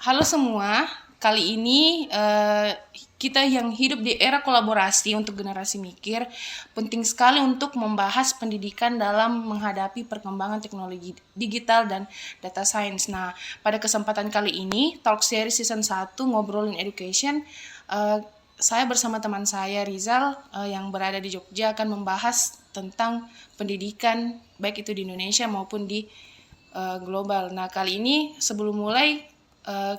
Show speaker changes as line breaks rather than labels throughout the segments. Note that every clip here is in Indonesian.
Halo semua, kali ini kita yang hidup di era kolaborasi untuk generasi mikir, penting sekali untuk membahas pendidikan dalam menghadapi perkembangan teknologi digital dan data science. Nah, pada kesempatan kali ini, Talk Series Season 1 Ngobrolin Education, eh, saya bersama teman saya Rizal yang berada di Jogja akan membahas tentang pendidikan baik itu di Indonesia maupun di global. Nah, kali ini sebelum mulai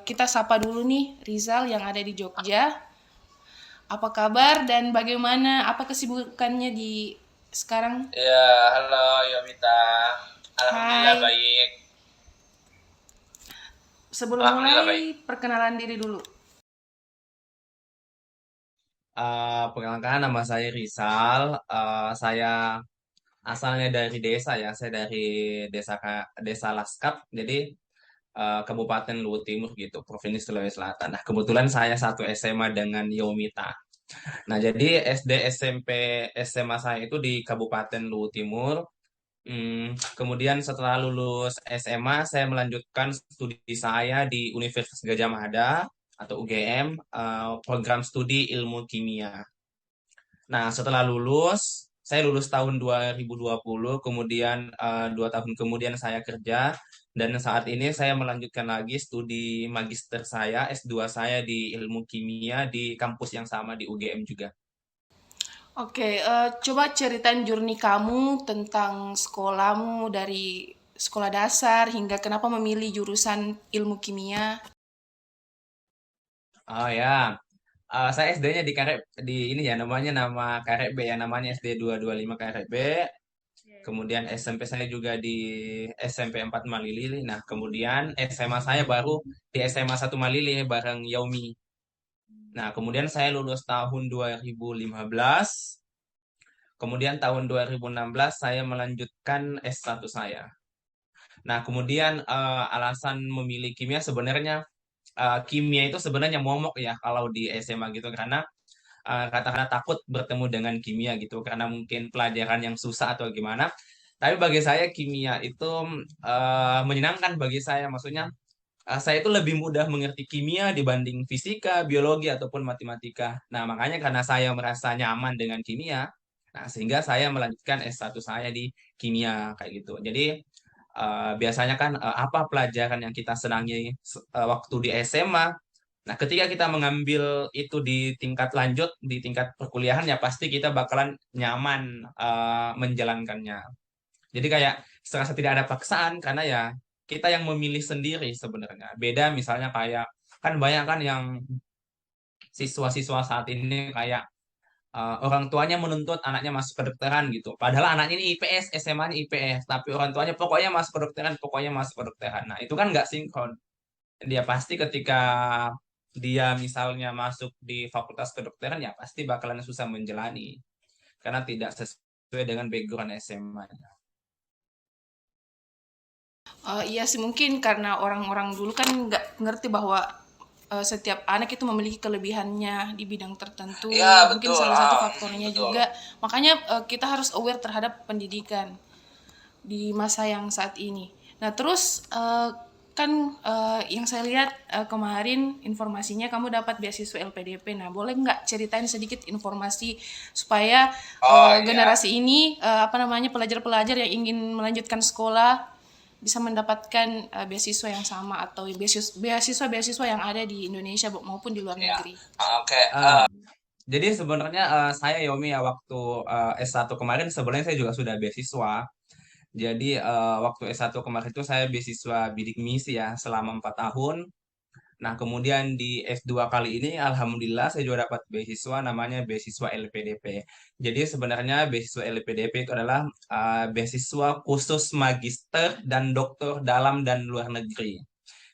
kita sapa dulu nih Rizal yang ada di Jogja. Apa kabar dan bagaimana apa kesibukannya di sekarang?
Ya, halo Yomita. Alhamdulillah
Hai.
baik.
Sebelum
Alhamdulillah baik.
mulai perkenalan diri dulu.
Perkenalkan nama saya Rizal. Saya asalnya dari desa ya. Saya dari desa Laskap. Jadi Kabupaten Luwu Timur gitu, Provinsi Sulawesi Selatan. Nah, kebetulan saya satu SMA dengan Yomita. Nah, jadi SD, SMP, SMA saya itu di Kabupaten Luwu Timur. Kemudian setelah lulus SMA, saya melanjutkan studi saya di Universitas Gadjah Mada atau UGM, program studi ilmu kimia. Nah, setelah lulus, saya lulus tahun 2020, kemudian 2 tahun kemudian saya kerja, dan saat ini saya melanjutkan lagi studi magister saya, S2 saya di ilmu kimia di kampus yang sama di UGM juga.
Oke, coba ceritain journey kamu tentang sekolahmu dari sekolah dasar hingga kenapa memilih jurusan ilmu kimia.
Oh ya, saya SD-nya di Karek, di ini ya namanya nama Karek B ya, namanya SD 225 Karek B. Kemudian SMP saya juga di SMP 4 Malili. Nah, kemudian SMA saya baru di SMA 1 Malili bareng Yaumi. Nah, kemudian saya lulus tahun 2015. Kemudian tahun 2016 saya melanjutkan S1 saya. Nah, kemudian alasan memilih kimia sebenarnya kimia itu sebenarnya momok ya kalau di SMA gitu karena katakanlah takut bertemu dengan kimia gitu karena mungkin pelajaran yang susah atau gimana. Tapi bagi saya kimia itu menyenangkan bagi saya. Maksudnya saya itu lebih mudah mengerti kimia dibanding fisika, biologi ataupun matematika. Nah, makanya karena saya merasa nyaman dengan kimia, nah sehingga saya melanjutkan S1 saya di kimia kayak gitu. Jadi biasanya kan apa pelajaran yang kita senangi waktu di SMA. Nah, ketika kita mengambil itu di tingkat lanjut, di tingkat perkuliahan ya pasti kita bakalan nyaman menjalankannya. Jadi kayak serasa tidak ada paksaan karena ya kita yang memilih sendiri sebenarnya. Beda misalnya kayak kan banyak kan yang siswa-siswa saat ini kayak orang tuanya menuntut anaknya masuk kedokteran gitu. Padahal anaknya ini IPS, SMA-nya IPS, tapi orang tuanya pokoknya masuk kedokteran, pokoknya masuk kedokteran. Nah, itu kan nggak sinkron. Dia pasti ketika dia misalnya masuk di fakultas kedokteran ya pasti bakalan susah menjalani karena tidak sesuai dengan background SMA-nya.
Iya sih mungkin karena orang-orang dulu kan nggak ngerti bahwa setiap anak itu memiliki kelebihannya di bidang tertentu.
Ya,
Mungkin
betul.
salah satu faktornya
Betul.
juga. Makanya kita harus aware terhadap pendidikan di masa yang saat ini. Nah terus kan yang saya lihat kemarin informasinya kamu dapat beasiswa LPDP. Nah boleh nggak ceritain sedikit informasi supaya
Oh iya.
generasi ini apa namanya pelajar-pelajar yang ingin melanjutkan sekolah bisa mendapatkan beasiswa yang sama atau beasiswa yang ada di Indonesia maupun di luar
Ya.
negeri.
Oke.
Eh, jadi sebenarnya saya Yomi ya waktu S1 kemarin sebenarnya saya juga sudah beasiswa. Jadi waktu S1 kemarin itu saya beasiswa bidik misi ya selama 4 tahun. Nah, kemudian di S2 kali ini, alhamdulillah saya juga dapat beasiswa namanya beasiswa LPDP. Jadi sebenarnya beasiswa LPDP itu adalah beasiswa khusus magister dan doktor dalam dan luar negeri.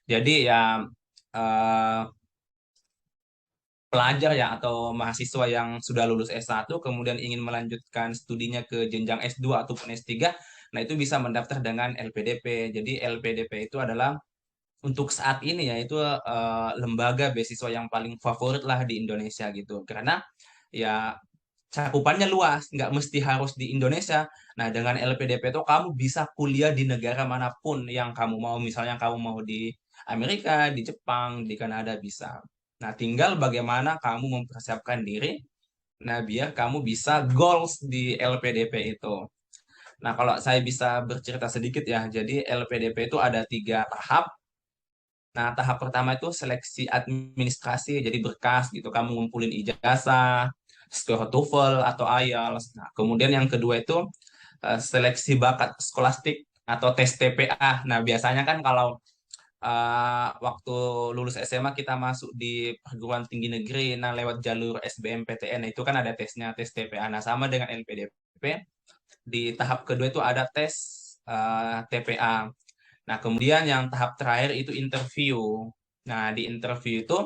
Jadi ya eh, pelajar ya atau mahasiswa yang sudah lulus S1 kemudian ingin melanjutkan studinya ke jenjang S2 ataupun S3, nah itu bisa mendaftar dengan LPDP. Jadi LPDP itu adalah untuk saat ini ya itu lembaga beasiswa yang paling favorit lah di Indonesia gitu karena ya cakupannya luas nggak mesti harus di Indonesia. Nah dengan LPDP itu kamu bisa kuliah di negara manapun yang kamu mau, misalnya kamu mau di Amerika, di Jepang, di Kanada bisa. Nah, tinggal bagaimana kamu mempersiapkan diri, nah biar kamu bisa goals di LPDP itu. Nah, kalau saya bisa bercerita sedikit ya, jadi LPDP itu ada 3 tahap. Nah, tahap pertama itu seleksi administrasi, jadi berkas gitu. Kamu ngumpulin ijazah, skor TOEFL atau IELTS. Nah, kemudian yang kedua itu seleksi bakat skolastik atau tes TPA. Nah, biasanya kan kalau waktu lulus SMA kita masuk di perguruan tinggi negeri, nah lewat jalur SBMPTN, nah, itu kan ada tesnya, tes TPA. Nah, sama dengan LPDP, di tahap kedua itu ada tes TPA. Nah, kemudian yang tahap terakhir itu interview. Nah, di interview itu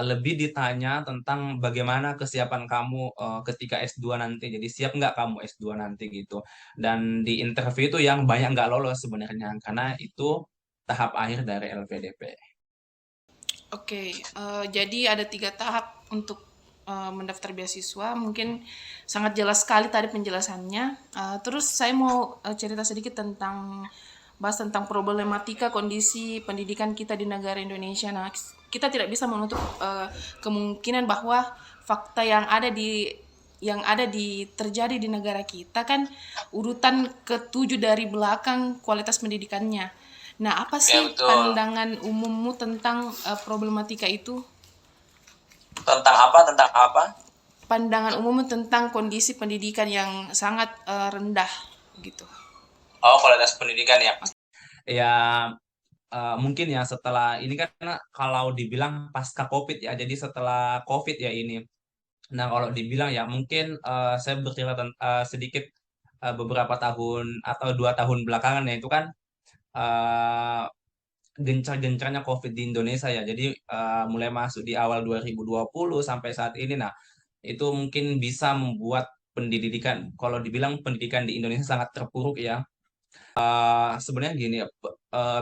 lebih ditanya tentang bagaimana kesiapan kamu ketika S2 nanti. Jadi siap nggak kamu S2 nanti gitu. Dan di interview itu yang banyak nggak lolos sebenarnya karena itu tahap akhir dari LPDP.
Oke, jadi ada 3 tahap untuk mendaftar beasiswa. Mungkin sangat jelas sekali tadi penjelasannya. Terus saya mau cerita sedikit tentang bahas tentang problematika kondisi pendidikan kita di negara Indonesia. Nah, kita tidak bisa menutup kemungkinan bahwa fakta yang ada di terjadi di negara kita kan urutan ke-7 dari belakang kualitas pendidikannya. Nah, apa
Ya
sih
betul.
pandangan umummu tentang problematika itu?
Tentang apa? Tentang apa?
Pandangan umummu tentang kondisi pendidikan yang sangat rendah gitu.
Oh, kualitas pendidikan ya.
Ya, mungkin ya setelah ini kan kalau dibilang pasca COVID ya, jadi setelah COVID ya ini. Nah, kalau dibilang ya mungkin saya bercerita sedikit beberapa tahun atau 2 tahun belakangan ya itu kan eh, gencar-gencarnya COVID di Indonesia ya. Jadi mulai masuk di awal 2020 sampai saat ini. Nah, itu mungkin bisa membuat pendidikan, kalau dibilang pendidikan di Indonesia sangat terpuruk ya. Sebenarnya gini ya,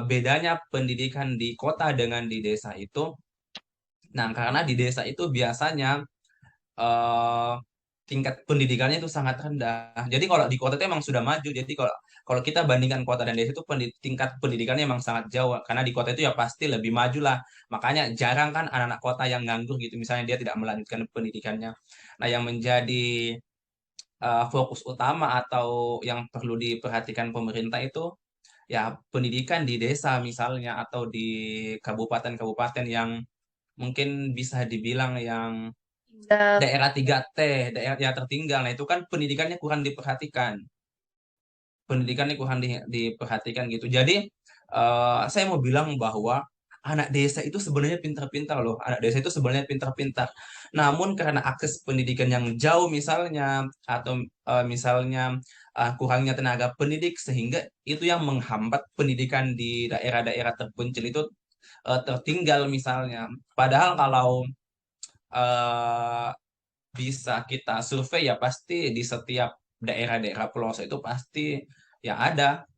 bedanya pendidikan di kota dengan di desa itu, nah karena di desa itu biasanya eh, tingkat pendidikannya itu sangat rendah. Jadi kalau di kota itu emang sudah maju. Jadi kalau kalau kita bandingkan kota dan desa itu tingkat pendidikannya emang sangat jauh. Karena di kota itu ya pasti lebih maju lah. Makanya jarang kan anak-anak kota yang nganggur gitu. Misalnya dia tidak melanjutkan pendidikannya. Nah, yang menjadi fokus utama atau yang perlu diperhatikan pemerintah itu ya pendidikan di desa misalnya atau di kabupaten-kabupaten yang mungkin bisa dibilang yang daerah 3T, daerah yang tertinggal. Nah, itu kan pendidikannya kurang diperhatikan. Pendidikannya kurang diperhatikan gitu. Jadi, saya mau bilang bahwa anak desa itu sebenarnya pintar-pintar loh. Anak desa itu sebenarnya pintar-pintar. Namun karena akses pendidikan yang jauh misalnya, atau misalnya kurangnya tenaga pendidik, sehingga itu yang menghambat pendidikan di daerah-daerah terpencil itu tertinggal misalnya. Padahal kalau eh, bisa kita survei ya pasti di setiap daerah-daerah pelosok itu pasti ya ada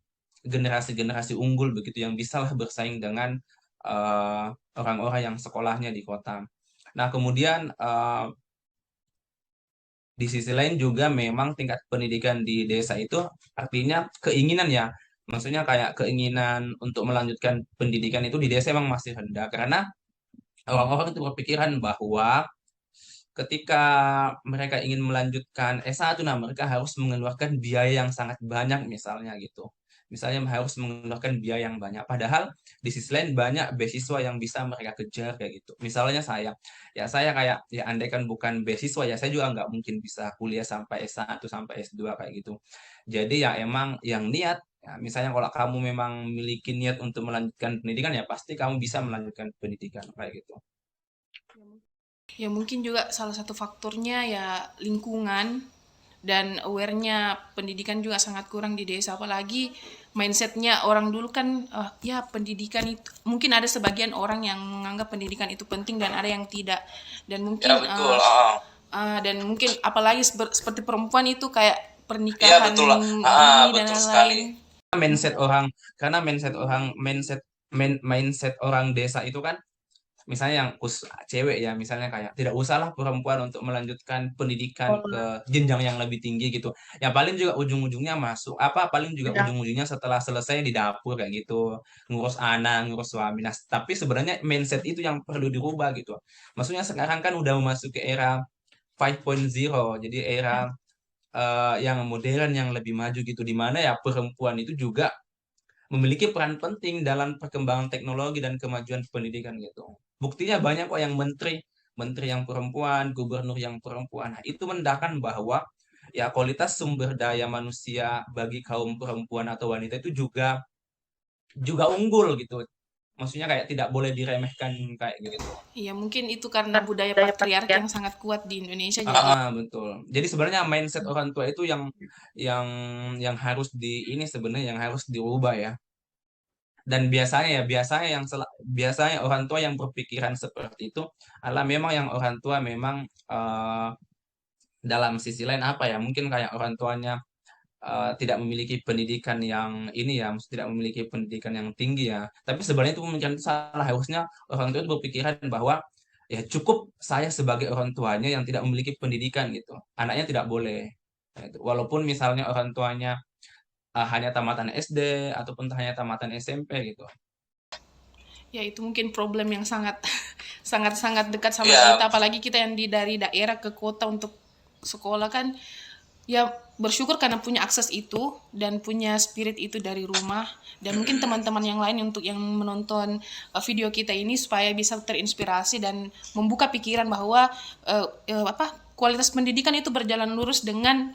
generasi-generasi unggul begitu yang bisa lah bersaing dengan eh, orang-orang yang sekolahnya di kota. Nah, kemudian di sisi lain juga memang tingkat pendidikan di desa itu artinya keinginan ya. Maksudnya kayak keinginan untuk melanjutkan pendidikan itu di desa memang masih rendah karena orang-orang itu berpikiran bahwa ketika mereka ingin melanjutkan S1, nah mereka harus mengeluarkan biaya yang sangat banyak misalnya gitu. Misalnya harus mengeluarkan biaya yang banyak. Padahal di sisi lain banyak beasiswa yang bisa mereka kejar kayak gitu. Misalnya saya kayak ya andai kan bukan beasiswa ya saya juga nggak mungkin bisa kuliah sampai S1 sampai S2 kayak gitu. Jadi ya emang yang niat, ya, misalnya kalau kamu memang memiliki niat untuk melanjutkan pendidikan ya pasti kamu bisa melanjutkan pendidikan kayak gitu.
Ya mungkin juga salah satu faktornya ya lingkungan dan awarenya pendidikan juga sangat kurang di desa, apalagi mindsetnya orang dulu kan ya pendidikan itu mungkin ada sebagian orang yang menganggap pendidikan itu penting dan ada yang tidak, dan mungkin
Ya betul. Ah.
apalagi seperti perempuan itu kayak
Iya
pernikahan
betul.
dini dan
Betul
lain-lain.
sekali.
mindset orang karena mindset orang mindset mindset orang desa itu kan misalnya yang khusus cewek ya, misalnya kayak tidak usahlah perempuan untuk melanjutkan pendidikan
Sekolah.
ke jenjang yang lebih tinggi gitu. Ya paling juga ujung-ujungnya masuk apa paling juga
Beda.
ujung-ujungnya setelah selesai di dapur kayak gitu, ngurus anak, ngurus suami. Nah, tapi sebenarnya mindset itu yang perlu dirubah gitu. Maksudnya sekarang kan udah memasuki era 5.0, jadi era yang modern yang lebih maju gitu di mana ya perempuan itu juga memiliki peran penting dalam perkembangan teknologi dan kemajuan pendidikan gitu. Buktinya banyak kok yang menteri, menteri yang perempuan, gubernur yang perempuan. Nah, itu menandakan bahwa ya kualitas sumber daya manusia bagi kaum perempuan atau wanita itu juga juga unggul gitu. Maksudnya kayak tidak boleh diremehkan kayak gitu.
Iya, mungkin itu karena budaya patriarki yang sangat kuat di Indonesia jadi
Betul. Jadi sebenarnya mindset orang tua itu yang yang harus ini sebenarnya yang harus dirubah ya. Dan biasanya orang tua yang berpikiran seperti itu adalah memang yang orang tua memang dalam sisi lain apa ya mungkin kayak orang tuanya tidak memiliki pendidikan yang ini ya maksud tidak memiliki pendidikan yang tinggi ya tapi sebenarnya itu pemikiran itu salah harusnya orang tua itu berpikiran bahwa ya cukup saya sebagai orang tuanya yang tidak memiliki pendidikan gitu anaknya tidak boleh. Nah, itu. Walaupun misalnya orang tuanya hanya tamatan SD ataupun hanya tamatan SMP gitu.
ya itu mungkin problem yang sangat sangat sangat dekat sama
Iya,
kita, apalagi kita yang dari daerah ke kota untuk sekolah kan. Ya bersyukur karena punya akses itu dan punya spirit itu dari rumah, dan mungkin teman-teman yang lain untuk yang menonton video kita ini supaya bisa terinspirasi dan membuka pikiran bahwa apa kualitas pendidikan itu berjalan lurus dengan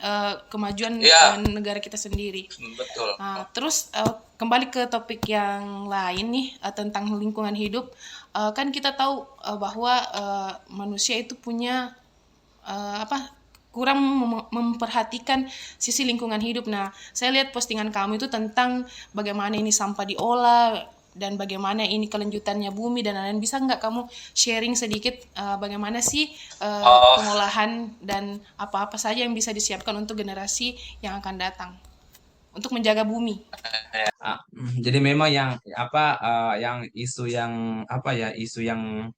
kemajuan
iya,
negara kita sendiri.
betul.
Nah, terus kembali ke topik yang lain nih, tentang lingkungan hidup. Kan kita tahu bahwa manusia itu punya apa kurang memperhatikan sisi lingkungan hidup. Nah, saya lihat postingan kamu itu tentang bagaimana ini sampah diolah dan bagaimana ini kelanjutannya bumi dan lain-lain. Bisa nggak kamu sharing sedikit bagaimana sih
Oh,
pengolahan dan apa-apa saja yang bisa disiapkan untuk generasi yang akan datang untuk menjaga bumi?
Jadi memang yang apa yang isu yang apa ya isu yang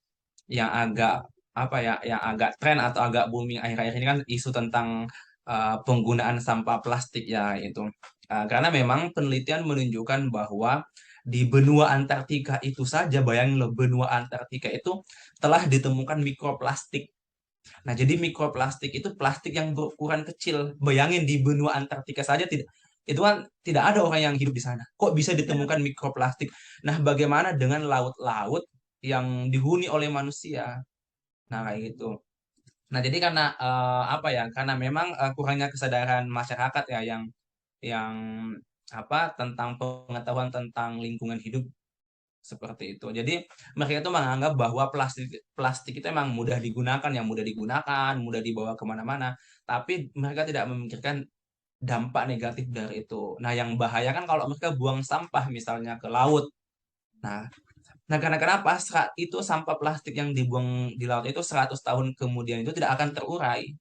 agak apa ya yang agak tren atau agak booming akhir-akhir ini kan isu tentang penggunaan sampah plastik ya itu. Karena memang penelitian menunjukkan bahwa di benua Antartika itu saja bayangin loh benua Antartika itu telah ditemukan mikroplastik. Nah, jadi mikroplastik itu plastik yang berukuran kecil. Bayangin di benua Antartika saja tidak itu kan tidak ada orang yang hidup di sana. Kok bisa ditemukan mikroplastik? Nah, bagaimana dengan laut-laut yang dihuni oleh manusia? Nah, kayak gitu. Nah, jadi karena apa ya? Karena memang kurangnya kesadaran masyarakat ya yang apa tentang pengetahuan tentang lingkungan hidup seperti itu. Jadi mereka itu menganggap bahwa plastik plastik itu emang mudah digunakan, yang mudah digunakan, mudah dibawa kemana-mana. Tapi mereka tidak memikirkan dampak negatif dari itu. Nah, yang bahaya kan kalau mereka buang sampah misalnya ke laut. Nah, nah karena kenapa itu sampah plastik yang dibuang di laut itu 100 tahun kemudian itu tidak akan terurai.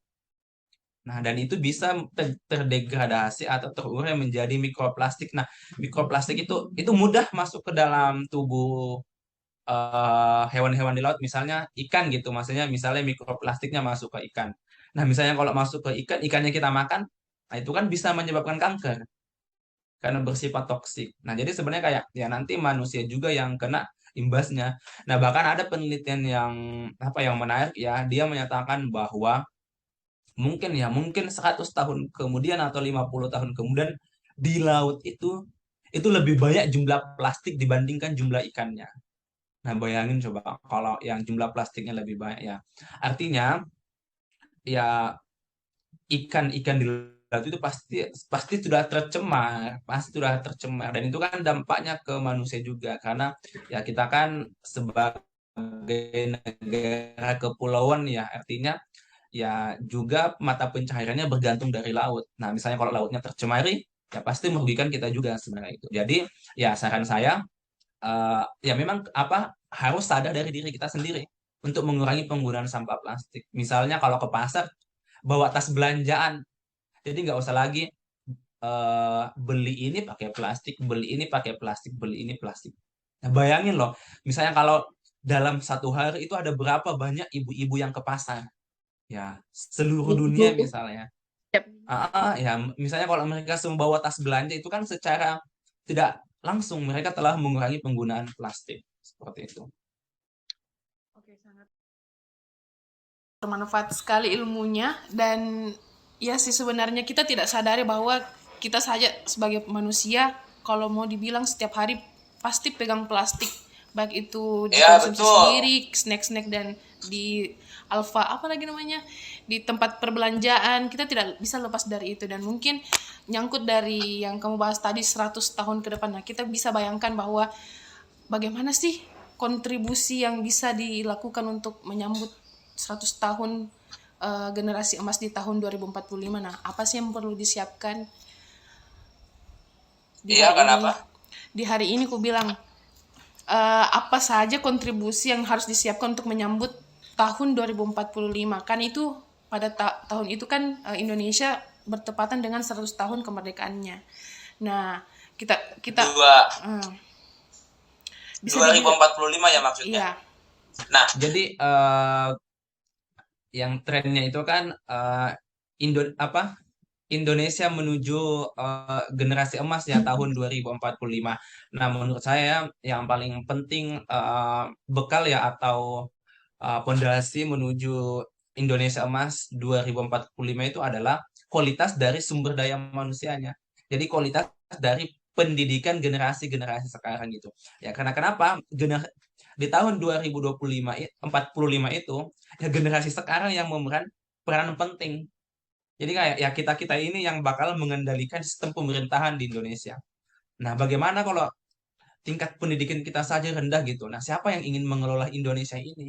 Nah, dan itu bisa terdegradasi atau terurai menjadi mikroplastik. Nah, mikroplastik itu mudah masuk ke dalam tubuh hewan-hewan di laut misalnya ikan gitu maksudnya misalnya mikroplastiknya masuk ke ikan nah misalnya kalau masuk ke ikan ikannya kita makan nah itu kan bisa menyebabkan kanker karena bersifat toksik nah jadi sebenarnya kayak ya nanti manusia juga yang kena imbasnya nah bahkan ada penelitian yang apa yang menarik ya dia menyatakan bahwa mungkin 100 tahun kemudian atau 50 tahun kemudian di laut itu lebih banyak jumlah plastik dibandingkan jumlah ikannya. Nah, bayangin coba kalau yang jumlah plastiknya lebih banyak ya. Artinya ya ikan-ikan di laut itu pasti pasti sudah tercemar dan itu kan dampaknya ke manusia juga karena ya kita kan sebagai negara kepulauan ya artinya ya juga mata pencahariannya bergantung dari laut. Nah, misalnya kalau lautnya tercemari ya pasti merugikan kita juga sebenarnya itu. Jadi ya saran saya ya memang apa harus sadar dari diri kita sendiri untuk mengurangi penggunaan sampah plastik. Misalnya kalau ke pasar bawa tas belanjaan, jadi nggak usah lagi beli ini pakai plastik, beli ini pakai plastik, beli ini plastik. Nah, bayangin loh, misalnya kalau dalam satu hari itu ada berapa banyak ibu-ibu yang ke pasar, ya seluruh dunia misalnya. Ya misalnya kalau mereka semua bawa tas belanja itu kan secara tidak langsung mereka telah mengurangi penggunaan plastik seperti itu.
Oke, sangat bermanfaat sekali ilmunya. Dan ya sih, sebenarnya kita tidak sadari bahwa kita saja sebagai manusia kalau mau dibilang setiap hari pasti pegang plastik, baik itu di
Iya,
konsumsi
betul.
sendiri, snack-snack, dan di alfa apa lagi namanya, di tempat perbelanjaan kita tidak bisa lepas dari itu. Dan mungkin nyangkut dari yang kamu bahas tadi 100 tahun ke depan, nah kita bisa bayangkan bahwa bagaimana sih kontribusi yang bisa dilakukan untuk menyambut 100 tahun generasi emas di tahun 2045. Nah, apa sih yang perlu disiapkan di
Iya,
hari ini?
kenapa?
Di hari ini ku bilang apa saja kontribusi yang harus disiapkan untuk menyambut tahun 2045. Kan itu pada tahun itu kan Indonesia bertepatan dengan 100 tahun kemerdekaannya. Nah, kita kita
Dua,
uh, bisa dibilang
2045 ya maksudnya.
iya.
Nah,
Jadi yang trennya itu kan Indonesia menuju generasi emas ya tahun 2045. Nah, menurut saya yang paling penting bekal ya atau pondasi menuju Indonesia emas 2045 itu adalah kualitas dari sumber daya manusianya. Jadi kualitas dari pendidikan generasi-generasi sekarang gitu. Ya karena kenapa? Di tahun 2025 45 itu ya generasi sekarang yang memeran peranan penting. Jadi kayak ya kita-kita ini yang bakal mengendalikan sistem pemerintahan di Indonesia. Nah, bagaimana kalau tingkat pendidikan kita saja rendah gitu? Nah, siapa yang ingin mengelola Indonesia ini?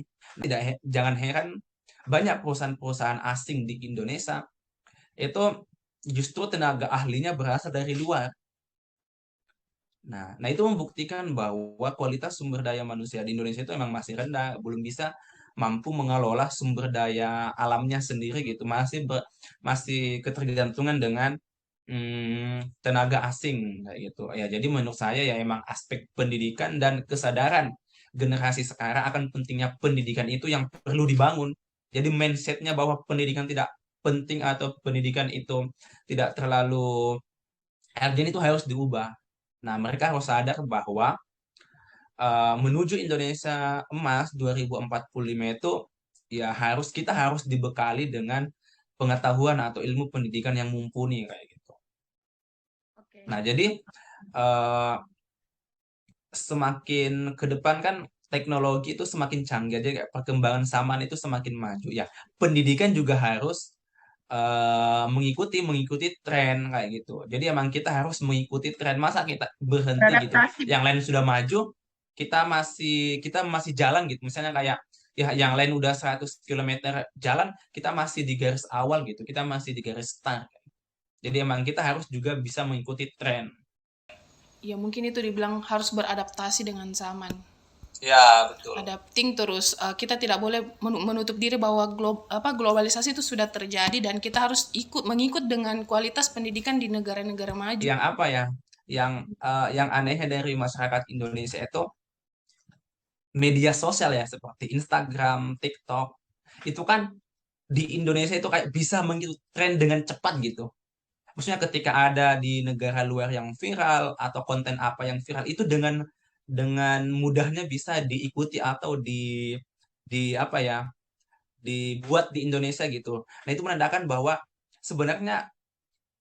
Jangan heran banyak perusahaan-perusahaan asing di Indonesia itu justru tenaga ahlinya berasal dari luar. Nah, itu membuktikan bahwa kualitas sumber daya manusia di Indonesia itu memang masih rendah, belum bisa mampu mengelola sumber daya alamnya sendiri gitu, masih ketergantungan dengan tenaga asing kayak gitu. Ya, jadi menurut saya ya emang aspek pendidikan dan kesadaran generasi sekarang akan pentingnya pendidikan itu yang perlu dibangun. Jadi mindsetnya bahwa pendidikan tidak penting atau pendidikan itu tidak terlalu urgent itu harus diubah. Nah, mereka harus sadar bahwa menuju Indonesia Emas 2045 itu ya kita harus dibekali dengan pengetahuan atau ilmu pendidikan yang mumpuni kayak gitu.
Oke.
Nah, jadi eh, semakin ke depan kan teknologi itu semakin canggih, jadi kayak perkembangan zaman itu semakin maju. Ya, pendidikan juga harus mengikuti tren kayak gitu. Jadi emang kita harus mengikuti tren. Masa kita berhenti gitu?
Beradaptasi.
Yang lain sudah maju, kita masih jalan gitu. Misalnya kayak ya yang lain udah 100 kilometer jalan, kita masih di garis awal gitu. Kita masih di garis start. Jadi emang kita harus juga bisa mengikuti tren.
Ya mungkin itu dibilang harus beradaptasi dengan zaman.
ya betul.
Adapting terus, kita tidak boleh menutup diri bahwa globalisasi itu sudah terjadi dan kita harus mengikut dengan kualitas pendidikan di negara-negara maju.
Yang apa ya? Yang anehnya dari masyarakat Indonesia itu media sosial ya seperti Instagram, TikTok itu kan di Indonesia itu kayak bisa mengikuti tren dengan cepat gitu. Maksudnya ketika ada di negara luar yang viral atau konten apa yang viral itu dengan mudahnya bisa diikuti atau di apa ya dibuat di Indonesia gitu. Nah itu menandakan bahwa sebenarnya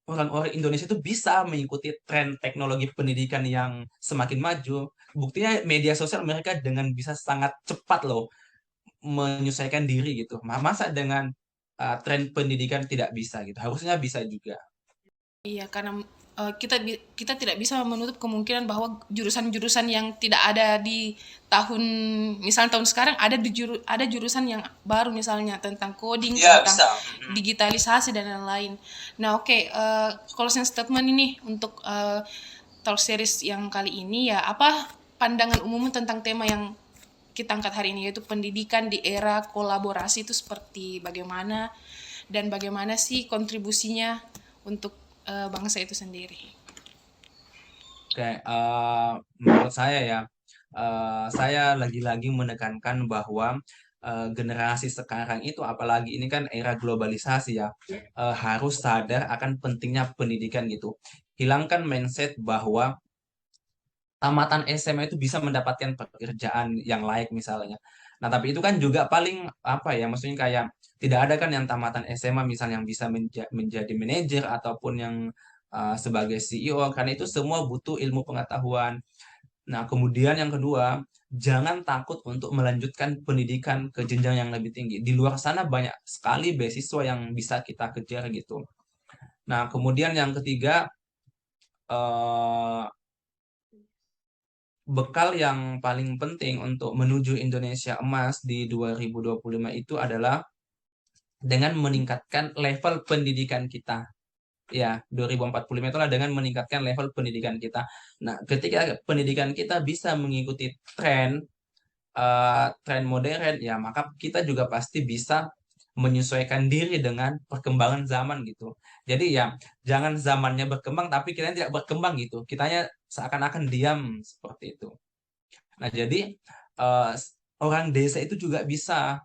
orang-orang Indonesia itu bisa mengikuti tren teknologi pendidikan yang semakin maju. Buktinya media sosial mereka dengan bisa sangat cepat loh menyesuaikan diri gitu. Masa dengan tren pendidikan tidak bisa gitu. Harusnya bisa juga.
Iya, karena kita tidak bisa menutup kemungkinan bahwa jurusan-jurusan yang tidak ada di tahun, misalnya tahun sekarang ada jurusan yang baru, misalnya tentang coding,
Iya,
tentang
bisa.
digitalisasi dan lain-lain. Nah, oke, closing statement ini untuk talk series yang kali ini, ya apa pandangan umum tentang tema yang kita angkat hari ini, yaitu pendidikan di era kolaborasi itu seperti bagaimana, dan bagaimana sih kontribusinya untuk bangsa itu sendiri.
Oke, menurut saya ya saya lagi-lagi menekankan bahwa generasi sekarang itu, apalagi ini kan era globalisasi ya, harus sadar akan pentingnya pendidikan gitu. Hilangkan mindset bahwa tamatan SMA itu bisa mendapatkan pekerjaan yang layak misalnya. Nah, tapi itu kan juga paling apa ya, maksudnya kayak tidak ada kan yang tamatan SMA misalnya yang bisa menjadi manajer ataupun yang sebagai CEO, karena itu semua butuh ilmu pengetahuan. Nah, kemudian yang kedua, jangan takut untuk melanjutkan pendidikan ke jenjang yang lebih tinggi. Di luar sana banyak sekali beasiswa yang bisa kita kejar gitu. Nah, kemudian yang ketiga, eh, bekal yang paling penting untuk menuju Indonesia Emas di 2025 itu adalah dengan meningkatkan level pendidikan kita. Ya, 2045 itulah dengan meningkatkan level pendidikan kita. Nah, ketika pendidikan kita bisa mengikuti tren modern, ya maka kita juga pasti bisa menyesuaikan diri dengan perkembangan zaman gitu. Jadi ya jangan zamannya berkembang tapi kita tidak berkembang gitu. Kitanya seakan-akan diam seperti itu. Nah, jadi eh, orang desa itu juga bisa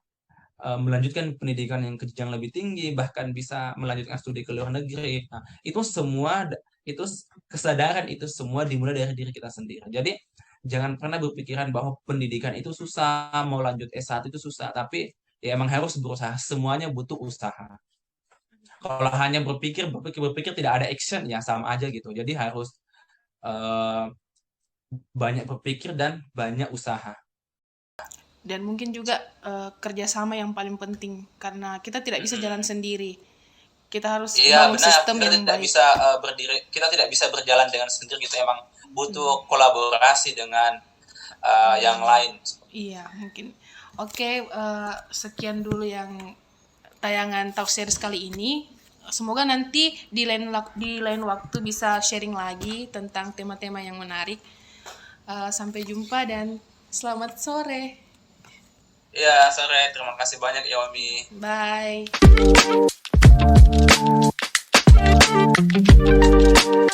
melanjutkan pendidikan yang ke jenjang lebih tinggi, bahkan bisa melanjutkan studi ke luar negeri. Nah, itu semua itu kesadaran itu semua dimulai dari diri kita sendiri. Jadi jangan pernah berpikiran bahwa pendidikan itu susah, mau lanjut S1 itu susah, tapi ya emang harus berusaha. Semuanya butuh usaha. Kalau hanya berpikir tidak ada action ya sama aja gitu. Jadi harus eh, banyak berpikir dan banyak usaha.
Dan mungkin juga kerjasama yang paling penting karena kita tidak bisa jalan sendiri. Kita harus
Iya
bangun
benar,
sistem
kita
yang
tidak
baik.
bisa kita tidak bisa berjalan dengan sendiri gitu, emang butuh kolaborasi dengan yang lain.
Iya, mungkin. Oke, sekian dulu yang tayangan Talk Series kali ini. Semoga nanti di lain waktu bisa sharing lagi tentang tema-tema yang menarik. Sampai jumpa dan selamat sore.
Iya, sore. Terima kasih banyak ya, Wami.
Bye.